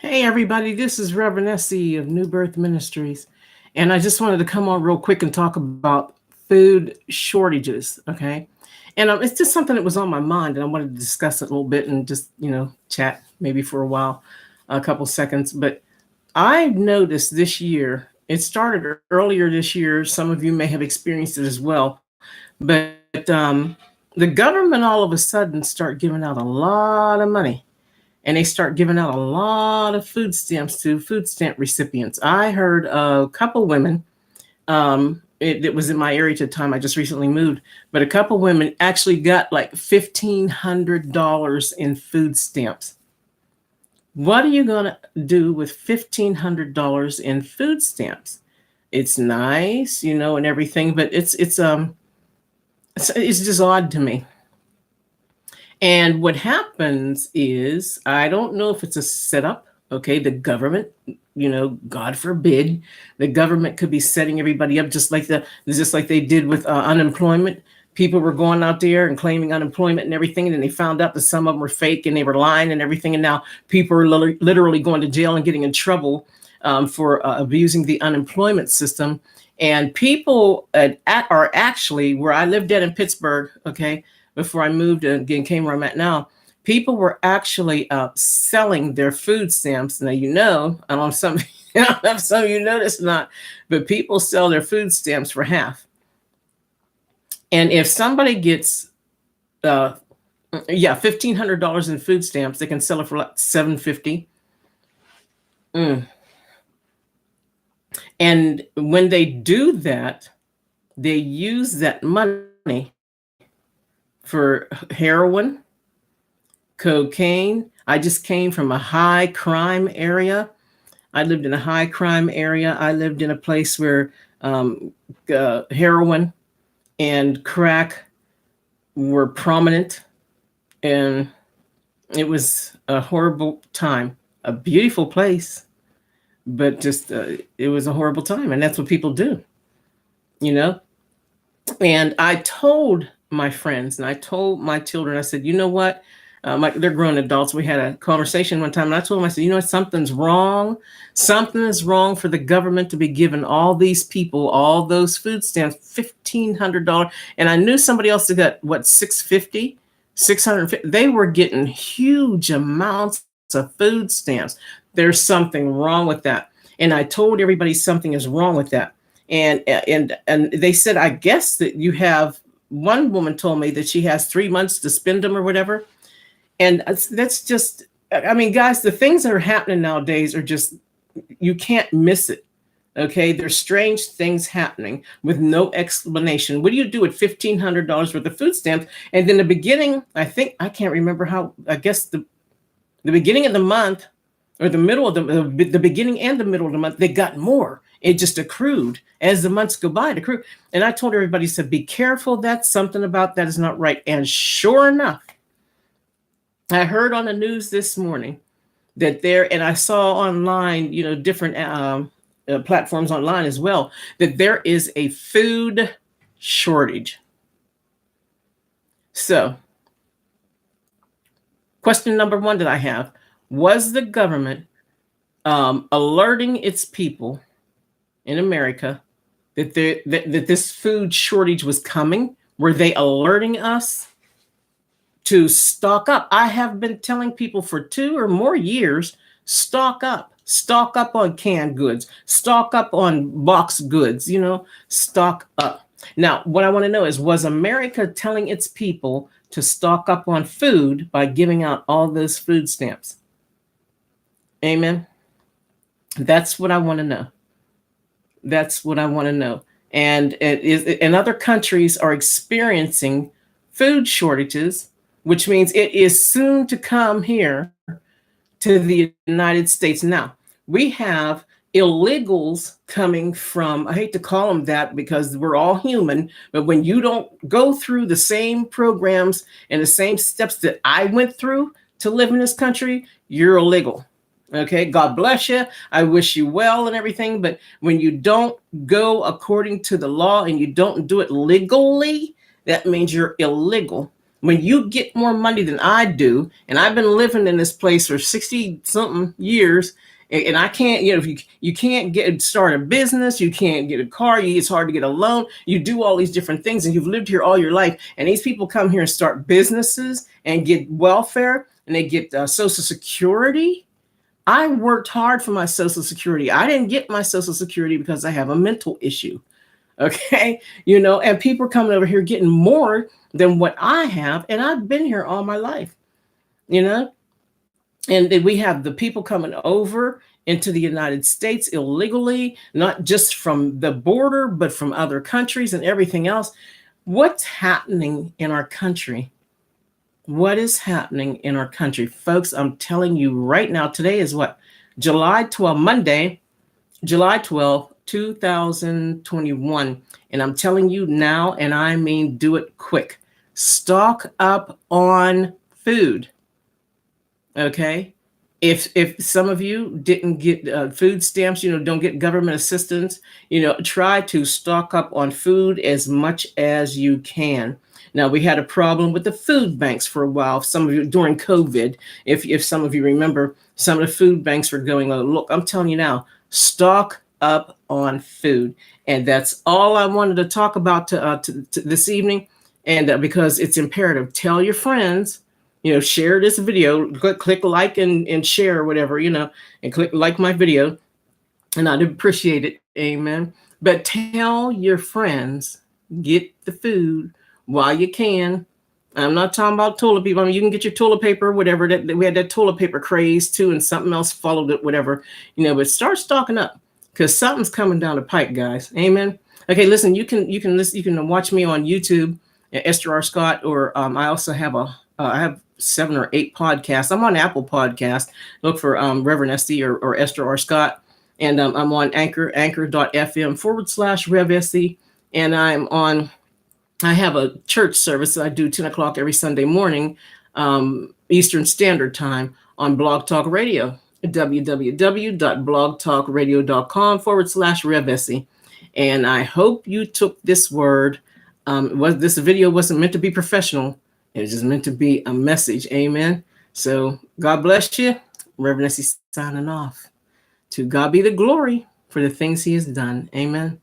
Hey, everybody, this is RevEssie of New Birth Ministries. And I just wanted to come on real quick and talk about food shortages. Okay. And it's just something that was on my mind, and I wanted to discuss it a little bit and just, chat maybe for a while, a couple seconds. But I've noticed this year, it started earlier this year. Some of you may have experienced it as well. But the government all of a sudden start giving out a lot of money, and they start giving out a lot of food stamps to food stamp recipients. I heard a couple women, it was in my area at the time. I just recently moved, but a couple women actually got like $1,500 in food stamps. What are you going to do with $1,500 in food stamps? It's nice, and everything, but it's just odd to me. And what happens is, I don't know if it's a setup. Okay, the government, God forbid, the government could be setting everybody up just like they did with unemployment. People were going out there and claiming unemployment and everything, and then they found out that some of them were fake and they were lying and everything. And now people are literally going to jail and getting in trouble for abusing the unemployment system. And people are actually, where I lived at in Pittsburgh, okay, before I moved and again came where I'm at now, people were actually selling their food stamps. Now, I don't know if some, I don't know if some of you know this or not, but people sell their food stamps for half. And if somebody gets, $1,500 in food stamps, they can sell it for like $750. And when they do that, they use that money for heroin, cocaine. I just came from a high crime area. I lived in a high crime area. I lived in a place where heroin and crack were prominent. And it was a horrible time, a beautiful place, but just it was a horrible time. And that's what people do, you know? And I told my friends and I told my children, I said, you know what? They're grown adults. We had a conversation one time, and I told them, I said, something's wrong. Something is wrong for the government to be giving all these people all those food stamps, $1,500. And I knew somebody else that got what, $650, $650. They were getting huge amounts of food stamps. There's something wrong with that. And I told everybody something is wrong with that. And they said, I guess that you have. One woman told me that she has 3 months to spend them or whatever. And that's just, I mean, guys, the things that are happening nowadays are just, you can't miss it. Okay. There's strange things happening with no explanation. What do you do with $1,500 worth of food stamps? And then the beginning, I can't remember how, I guess the beginning of the month or the middle of the beginning and the middle of the month, they got more. It just accrued as the months go by, it accrued. And I told everybody, said, be careful. That's something about that is not right. And sure enough, I heard on the news this morning that and I saw online, different platforms online as well, that there is a food shortage. So, question number one that I have, was the government alerting its people in America that this food shortage was coming? Were they alerting us to stock up? I have been telling people for 2 or more years, stock up on canned goods, stock up on boxed goods, stock up. Now, what I want to know is, was America telling its people to stock up on food by giving out all those food stamps? Amen. That's what I want to know. That's what I want to know. And other countries are experiencing food shortages, which means it is soon to come here to the United States. Now, we have illegals coming from, I hate to call them that because we're all human, but when you don't go through the same programs and the same steps that I went through to live in this country, you're illegal. Okay, God bless you. I wish you well and everything. But when you don't go according to the law and you don't do it legally, that means you're illegal. When you get more money than I do, and I've been living in this place for 60 something years, and I can't, if you can't start a business, you can't get a car, it's hard to get a loan, you do all these different things, and you've lived here all your life, and these people come here and start businesses and get welfare, and they get Social Security. I worked hard for my Social Security. I didn't get my Social Security because I have a mental issue. Okay. And people are coming over here getting more than what I have. And I've been here all my life, and then we have the people coming over into the United States illegally, not just from the border, but from other countries and everything else. What's happening in our country? What is happening in our country? Folks, I'm telling you right now, today is what? July 12th, Monday, July 12th, 2021. And I'm telling you now, and I mean do it quick. Stock up on food. Okay? If some of you didn't get food stamps, don't get government assistance, try to stock up on food as much as you can. Now, we had a problem with the food banks for a while. Some of you during COVID, if some of you remember, some of the food banks were going, look, I'm telling you now, stock up on food. And that's all I wanted to talk about to this evening. And because it's imperative, tell your friends, share this video, click like and share, whatever, and click like my video. And I'd appreciate it. Amen. But tell your friends, get the food while you can. I'm not talking about toilet paper. I mean, you can get your toilet paper, whatever. That we had that toilet paper craze too, and something else followed it, whatever. But start stocking up because something's coming down the pike, guys. Amen. Okay, listen. You can listen. You can watch me on YouTube, EstherRScott, or I also have I have 7 or 8 podcasts. I'm on Apple Podcast. Look for RevEssie or EstherRScott, and I'm on anchor.fm/RevEssie, and I have a church service that I do 10 o'clock every Sunday morning, Eastern Standard Time on Blog Talk Radio, www.blogtalkradio.com/RevEssie. And I hope you took this word. This video wasn't meant to be professional. It was just meant to be a message. Amen. So God bless you. Reverend Essie signing off. To God be the glory for the things he has done. Amen.